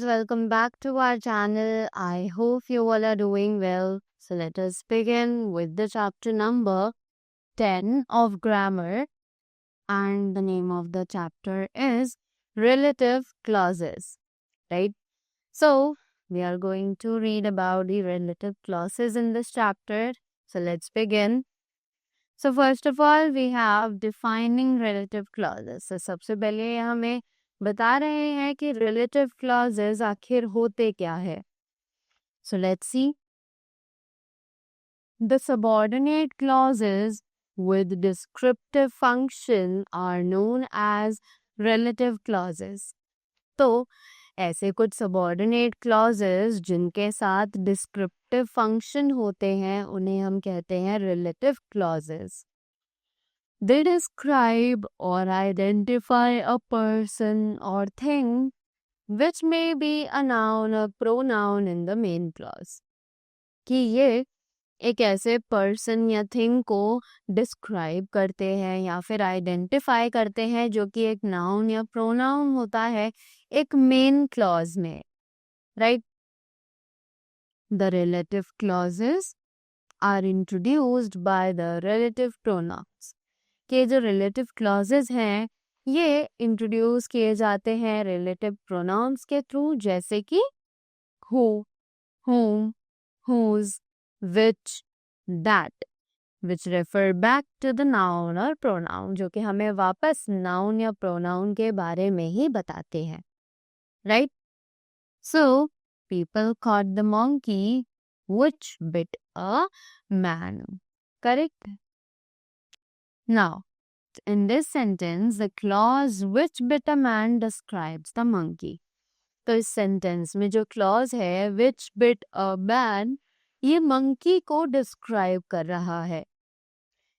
welcome back to our channel. I hope you all are doing well. So let us begin with the chapter number 10 of grammar, and the name of the chapter is relative clauses, right? So we are going to read about the relative clauses in this chapter. So let's begin. So first of all, we have defining relative clauses. So सबसे पहले हमें बता रहे हैं कि relative clauses आखिर होते क्या है. So let's see. The subordinate clauses with descriptive function are known as relative clauses. तो ऐसे कुछ सबॉर्डिनेट क्लॉजेस जिनके साथ डिस्क्रिप्टिव फंक्शन होते हैं उन्हें हम कहते हैं relative clauses. They describe or identify a person or thing which may be a noun or pronoun in the main clause. कि ये एक ऐसे पर्सन या थिंग को डिस्क्राइब करते हैं या फिर आइडेंटिफाई करते हैं जो कि एक नाउन या प्रोनाउन होता है एक मेन क्लॉज में, right. The relative clauses are introduced by the relative pronouns. के जो रिलेटिव क्लॉजेस हैं ये इंट्रोड्यूस किए जाते हैं रिलेटिव प्रोनाउंस के थ्रू, जैसे कि who, whom, whose, which, that, which refer back to the noun or pronoun, जो कि हमें वापस नाउन या प्रोनाउन के बारे में ही बताते हैं, right? So, people caught the monkey which bit a man. Correct? Now, in this sentence, the clause which bit a man describes the monkey. तो इस सेंटेंस में जो क्लॉज है which bit a man, ये मंकी को describe कर रहा है.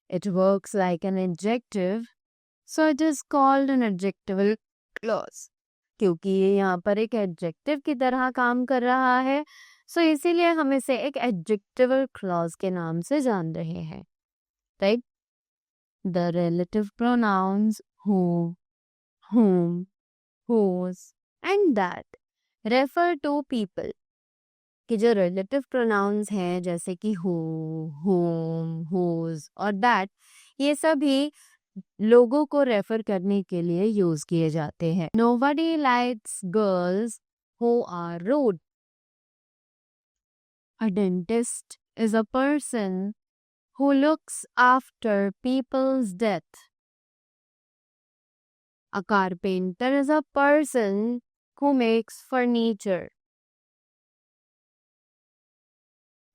It works like an adjective, so it is called an adjectival clause. क्योंकि ये यहाँ पर एक एडजेक्टिव की तरह काम कर रहा है, सो इसीलिए हम इसे एक एडजेक्टिवल क्लॉज के नाम से जान रहे हैं, right. The relative pronouns who, whom, whose and that refer to people. कि जो relative pronouns हैं जैसे कि who, whom, whose और that, ये सभी लोगों को रेफर करने के लिए यूज किए जाते हैं. Nobody likes girls who are rude. A dentist is a person who looks after people's death. A carpenter is a person who makes furniture.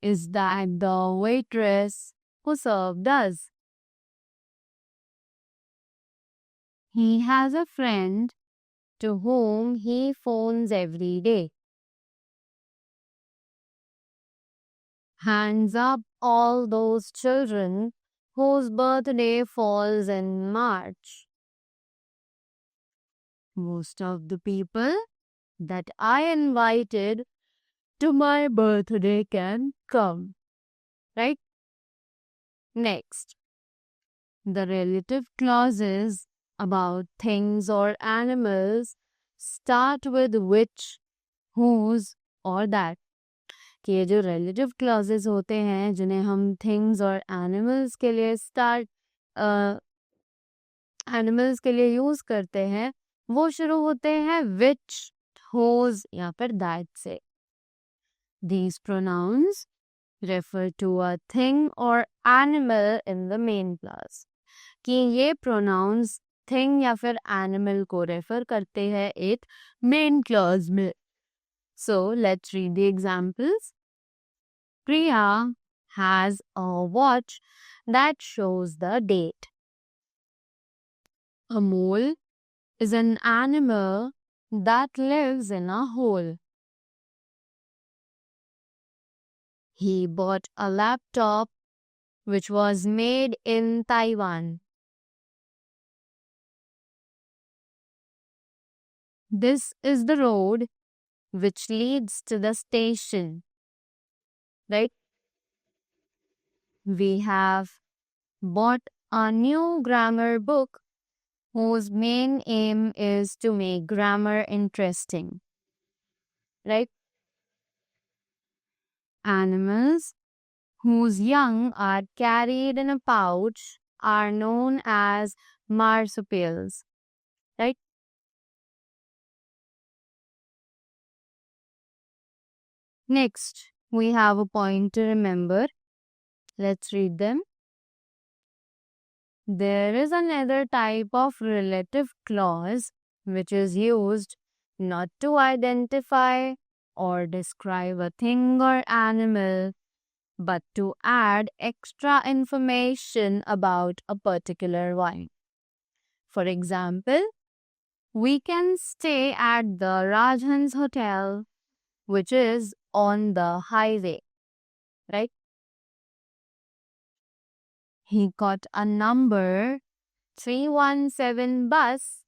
Is that the waitress who served us? He has a friend to whom he phones every day. Hands up all those children whose birthday falls in March. Most of the people that I invited to my birthday can come. Right? Next, the relative clauses about things or animals start with which, whose और that. कि ये जो relative clauses होते हैं जिन्हें हम things और animals के लिए animals के लिए यूज करते हैं वो शुरू होते हैं which, whose या फिर that से. These pronouns refer to a thing or animal in the main clause. कि ये pronouns thing या फिर animal को refer करते हैं एक main clause में. So let's read the examples. Priya has a watch that shows the date. A mole is an animal that lives in a hole. He bought a laptop which was made in Taiwan. This is the road which leads to the station. Right? We have bought a new grammar book whose main aim is to make grammar interesting. right? Animals whose young are carried in a pouch are known as marsupials, right? Next, we have a point to remember. Let's read them. There is another type of relative clause which is used not to identify or describe a thing or animal, but to add extra information about a particular one. For example, we can stay at the Rajhans Hotel, which is on the highway, right? He got a number 317 bus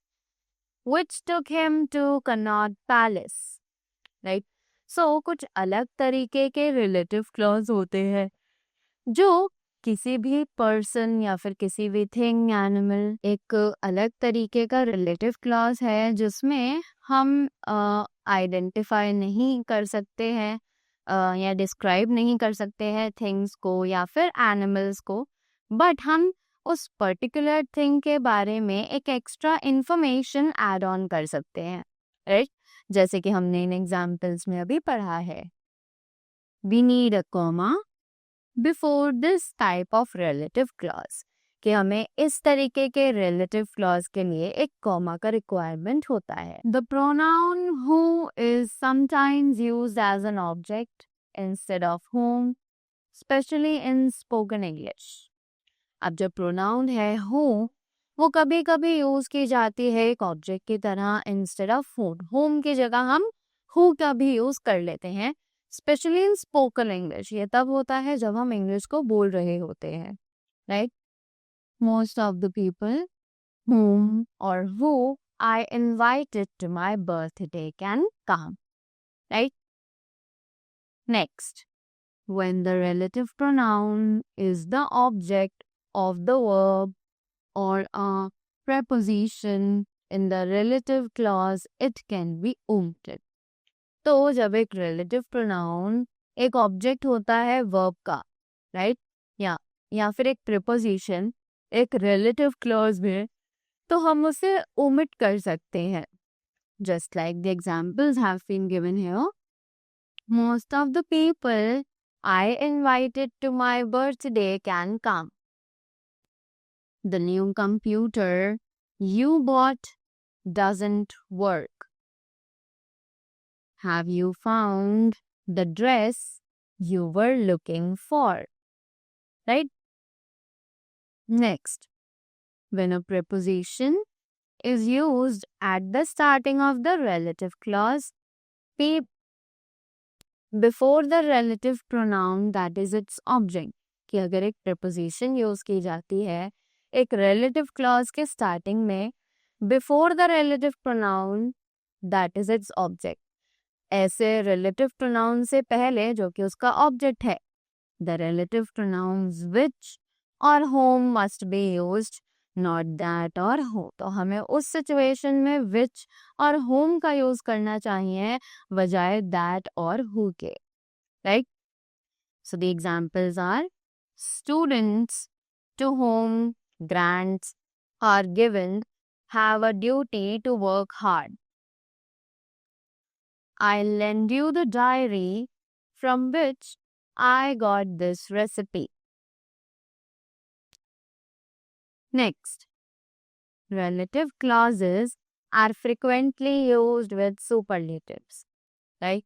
which took him to Connaught Palace, right? So कुछ अलग तरीके के relative clause होते हैं जो किसी भी person या फिर किसी भी थिंग एनिमल एक अलग तरीके का रिलेटिव क्लॉज है जिसमें हम आइडेंटिफाई नहीं कर सकते हैं या डिस्क्राइब नहीं कर सकते हैं थिंग्स को या फिर एनिमल्स को, बट हम उस पर्टिकुलर थिंग के बारे में एक एक्स्ट्रा इंफॉर्मेशन ऐड ऑन कर सकते हैं, राइट? जैसे कि हमने इन एग्जाम्पल्स में अभी पढ़ा है. We need a comma before this type of relative clause, कि हमें इस तरीके के रिलेटिव क्लॉज के लिए एक कॉमा का रिक्वायरमेंट होता है. The pronoun who is sometimes used as an object instead of whom, specially in spoken English. अब जब प्रोनाउन है हु, वो कभी कभी यूज की जाती है एक ऑब्जेक्ट की तरह इंस्टेड ऑफ होम की जगह हम हु का भी यूज कर लेते हैं, स्पेशली इन स्पोकन इंग्लिश. ये तब होता है जब हम इंग्लिश को बोल रहे होते हैं, right? Most of the people whom or who I invited to my birthday can come, right? Next, when the relative pronoun is the object of the verb or a preposition in the relative clause, it can be omitted. तो जब एक relative pronoun एक object होता है verb का, right, या फिर एक preposition एक relative clause में, तो हम उसे omit कर सकते हैं. Just like the examples have been given here. Most of the people I invited to my birthday can come. The new computer you bought doesn't work. Have you found the dress you were looking for? Right? Next, when a preposition is used at the starting of the relative clause, before the relative pronoun that is its object, कि अगर एक preposition use की जाती है एक relative clause के starting में before the relative pronoun that is its object, ऐसे relative pronoun से पहले जो कि उसका object है, the relative pronouns which or whom must be used, not that or who. तो हमें उस situation में which और whom का यूज करना चाहिए बजाय that और who के, right? So the examples are students to whom grants are given have a duty to work hard. I lend you the diary from which I got this recipe. Next, relative clauses are frequently used with superlatives, right?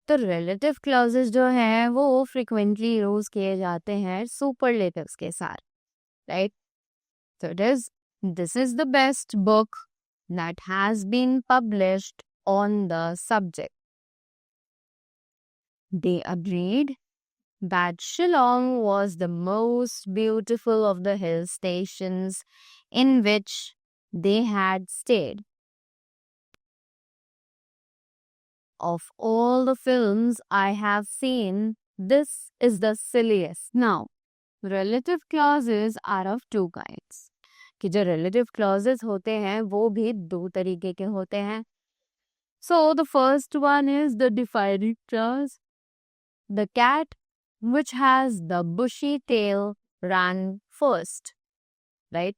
तो relative clauses जो हैं वो frequently use किए जाते हैं superlatives के साथ, right? So this is the best book that has been published on the subject. They agreed that Shillong was the most beautiful of the hill stations in which they had stayed. Of all the films I have seen, this is the silliest. Now, relative clauses are of two kinds. कि जो relative clauses होते हैं वो भी दो तरीके के होते हैं. So the first one is the defining clause. The cat which has the bushy tail ran first, right?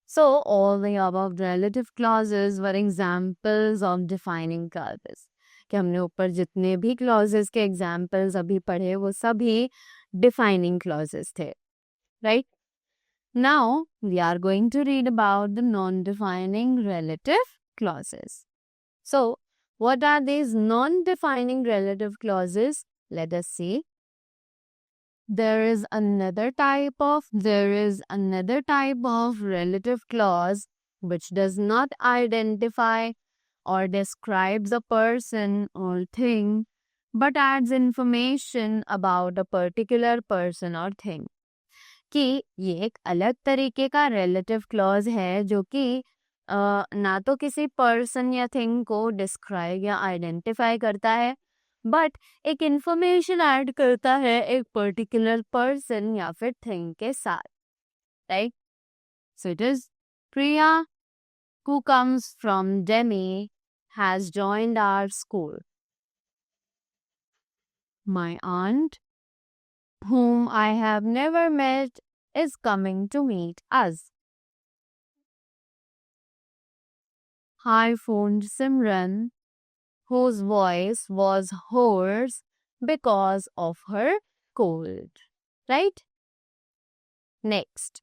So all the above relative clauses were examples of defining clauses. कि हमने ऊपर जितने भी clauses के examples अभी पढ़े वो सभी defining clauses थे, right? Now we are going to read about the non-defining relative clauses. So what are these non-defining relative clauses? Let us see. There is another type of relative clause which does not identify or describes a person or thing but adds information about a particular person or thing. कि ये एक अलग तरीके का relative clause है जो कि ना तो किसी person या thing को describe या identify करता है बट एक इंफॉर्मेशन ऐड करता है एक पर्टिकुलर पर्सन या फिर थिंग के साथ, right? So it is Priya who comes from Delhi has joined our school. My aunt, whom I have never met, is coming to meet us. I phoned Simran, whose voice was hoarse because of her cold. Right? Next,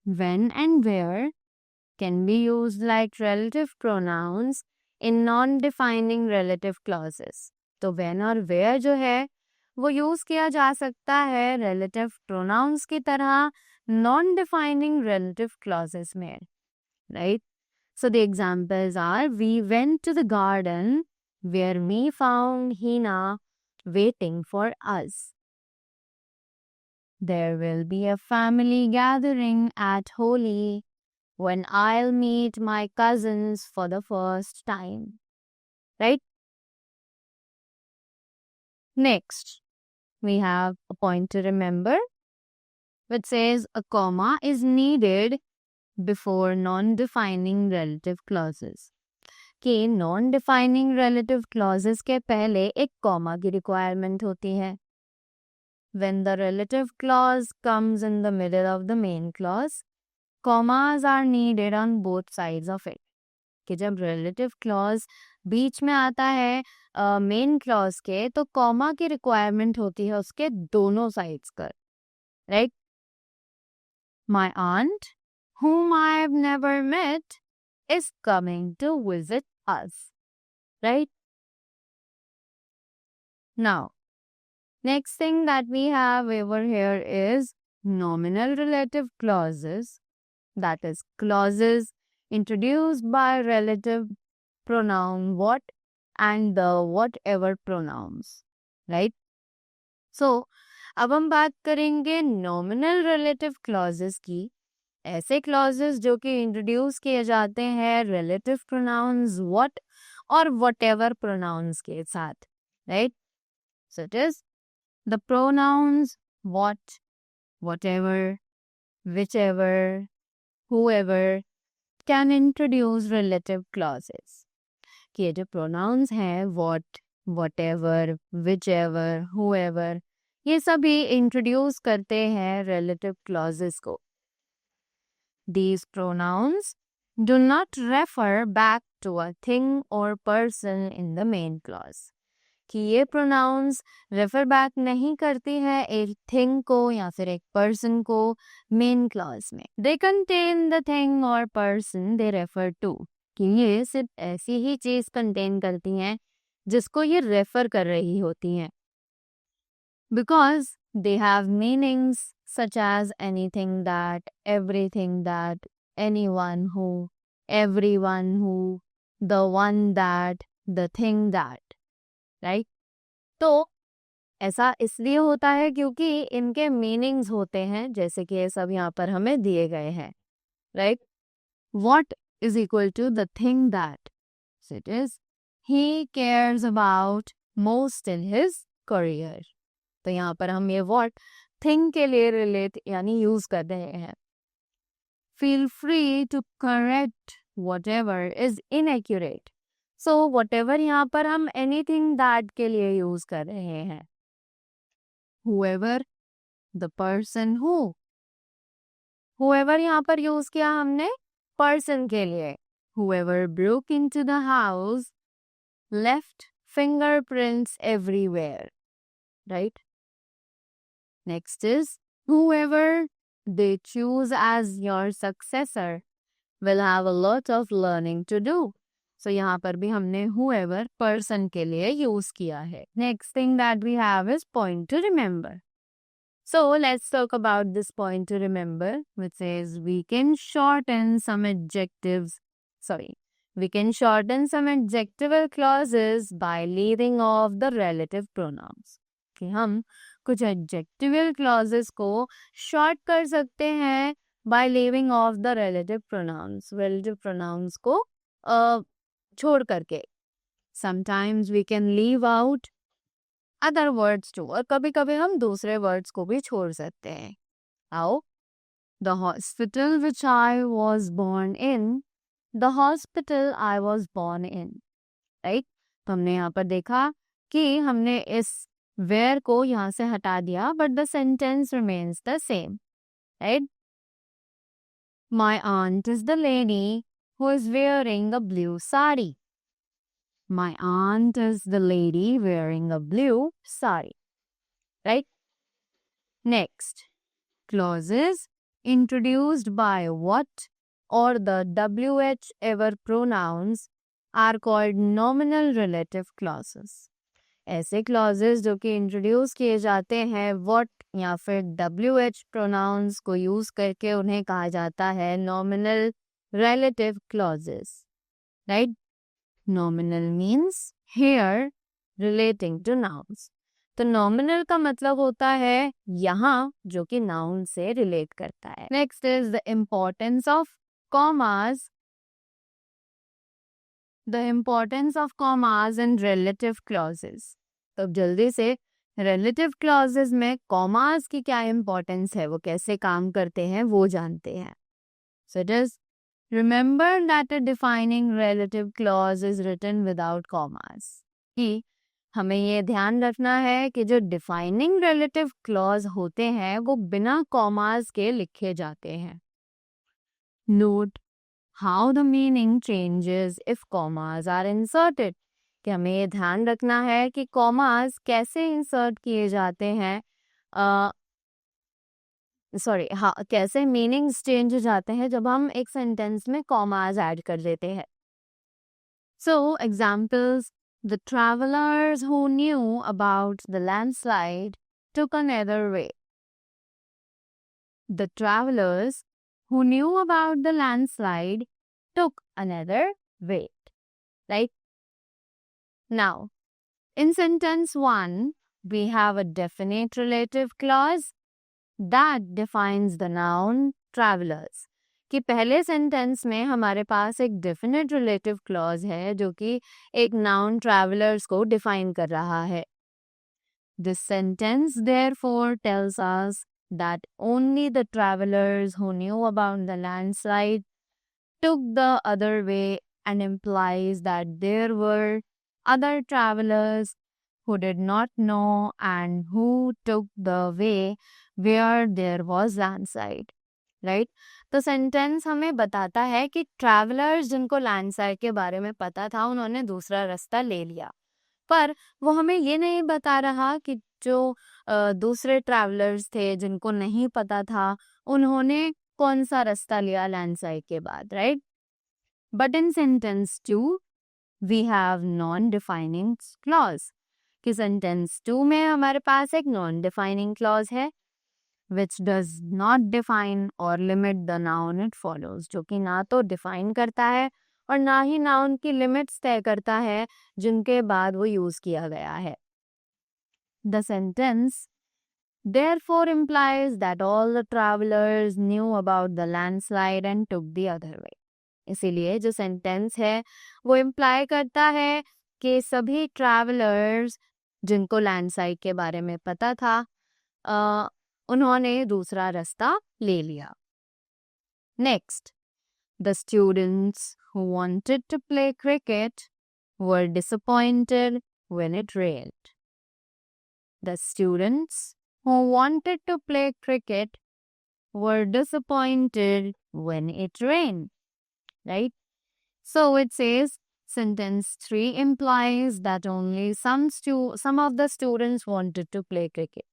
when and where can be used like relative pronouns in non-defining relative clauses. तो when और where जो है वो use किया जा सकता है relative pronouns की तरह non-defining relative clauses में, right? So the examples are: we went to the garden where we found Hina waiting for us. There will be a family gathering at Holi when I'll meet my cousins for the first time. Right? Next, we have a point to remember which says a comma is needed before non-defining relative clauses. कि non-defining relative clauses के पहले एक comma की requirement होती है. When the relative clause comes in the middle of the main clause, commas are needed on both sides of it. कि जब relative clause बीच में आता है main clause के तो comma की requirement होती है उसके दोनों sides पर, right? My aunt, whom I have never met, is coming to visit us, right? Now, next thing that we have over here is nominal relative clauses. That is clauses introduced by relative pronoun what and the whatever pronouns, right? So, अब हम बात करेंगे nominal relative clauses की. ऐसे clauses जो कि introduce किए जाते हैं relative pronouns what और whatever pronouns के साथ, right? So it is the pronouns what, whatever, whichever, whoever can introduce relative clauses. कि ये जो pronouns हैं what, whatever, whichever, whoever, ये सभी introduce करते हैं relative clauses को. These pronouns do not refer back to a thing or person in the main clause. कि ये pronouns refer back नहीं करती है एक thing को या फिर एक person को main clause में. They contain the thing or person they refer to. कि ये सिर्फ ऐसी ही चीज contain करती हैं जिसको ये refer कर रही होती हैं. Because they have meanings such as anything that, everything that, anyone who, everyone who, the one that, the thing that. Right तो ऐसा इसलिए होता है क्योंकि इनके मीनिंग्स होते हैं जैसे कि ये सब यहाँ पर हमें दिए गए हैं right what is equal to the thing that so it is he cares about most in his career तो यहाँ पर हम ये व्हाट थिंग के लिए रिलेट यानी यूज कर रहे हैं feel free to correct whatever is inaccurate so whatever यहाँ पर हम anything that के लिए यूज कर रहे हैं. whoever, the person who. whoever यहाँ पर यूज किया हमने person के लिए. whoever broke into the house left fingerprints everywhere. Right? Next is whoever they choose as your successor will have a lot of learning to do. So यहाँ पर भी हमने whoever person के लिए use किया है. Next thing that we have is point to remember. So let's talk about this point to remember, which says we can shorten some adjectives. We can shorten some adjectival clauses by leaving off the relative pronouns. कि हम कुछ adjectival clauses को short कर सकते हैं by leaving off the relative pronouns. Relative pronouns को छोड़ करके. Sometimes we can leave out other words too. और कभी कभी हम दूसरे words को भी छोड़ सकते हैं. How? The hospital which I was born in. The hospital I was born in. Right? तो हमने यहाँ पर देखा कि हमने इस where को यहाँ से हटा दिया, but the sentence remains the same. Right? My aunt is the lady who is wearing a blue sari. My aunt is the lady wearing a blue sari. Right? Next, clauses introduced by what or the whichever pronouns are called nominal relative clauses. ऐसे clauses जो कि introduce किए जाते हैं what या फिर WH pronouns को use करके उन्हें कहा जाता है nominal relative clauses. Right? Nominal means here relating to nouns. तो nominal का मतलब होता है यहाँ जो कि noun से relate करता है. Next is the importance of commas. The importance of commas in relative clauses. तो अब जल्दी से relative clauses में commas की क्या importance है, वो कैसे काम करते हैं वो जानते हैं. So it is remember that a defining relative clause is written without commas. कि हमें ये ध्यान रखना है कि जो defining relative clause होते हैं वो बिना commas के लिखे जाते हैं. Note how the meaning changes if commas are inserted. कि हमें ये ध्यान रखना है कि commas कैसे insert किए जाते हैं, कैसे मीनिंग्स चेंज हो जाते हैं जब हम एक सेंटेंस में कॉमास ऐड कर देते हैं. सो examples, the travellers who knew about the landslide took another way. The travellers who knew about the landslide took another way. Right? Now in sentence 1 we have a definite relative clause that defines the noun travelers. कि पहले sentence में हमारे पास एक definite relative clause है जो कि एक noun travelers को define कर रहा है. This sentence therefore tells us that only the travelers who knew about the landslide took the other way and implies that there were other travelers who did not know and who took the way where there was landslide. Right? तो sentence हमें बताता है कि travellers जिनको landslide के बारे में पता था उन्होंने दूसरा रास्ता ले लिया, पर वो हमें ये नहीं बता रहा कि जो दूसरे ट्रैवलर्स थे जिनको नहीं पता था उन्होंने कौन सा रास्ता लिया लैंडस्लाइड के बाद. Right? But in sentence 2 we have non defining clause. कि सेंटेंस 2 में हमारे पास एक नॉन डिफाइनिंग क्लॉज है which does not define or limit the noun it follows. जो कि ना तो डिफाइन करता है और ना ही नाउन की लिमिट्स तय करता है जिनके बाद वो यूज किया गया है. The sentence therefore implies that all the travelers knew about the landslide and took the other way. इसीलिए जो सेंटेंस है वो इम्प्लाई करता है कि सभी ट्रैवलर्स जिनको लैंडस्लाइड के बारे में पता था उन्होंने दूसरा रास्ता ले लिया. Next, the students who wanted to play cricket were disappointed when it rained. The students who wanted to play cricket were disappointed when it rained, right? So it says sentence 3 implies that only some of the students wanted to play cricket.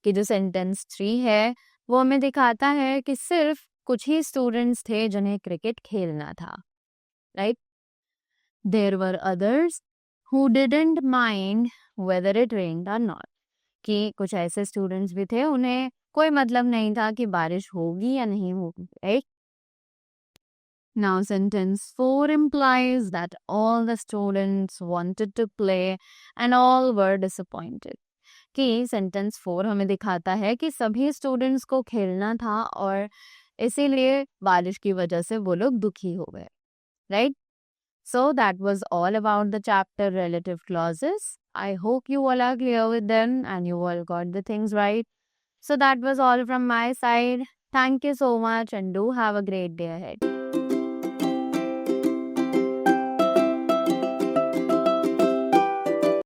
कि जो sentence 3 है वो हमें दिखाता है कि सिर्फ कुछ ही students थे जिन्हें क्रिकेट खेलना था, right? There were others who didn't mind whether it rained or not. कि कुछ ऐसे स्टूडेंट्स भी थे उन्हें कोई मतलब नहीं था कि बारिश होगी या नहीं होगी, right? Now sentence 4 implies that all the students wanted to play and all were disappointed. कि sentence 4 हमें दिखाता है कि सभी स्टूडेंट्स को खेलना था और इसीलिए बारिश की वजह से वो लोग दुखी हो गए, right? So that was all about the chapter relative clauses. I hope you all are clear with them and you all got the things right. So that was all from my side. Thank you so much and do have a great day ahead.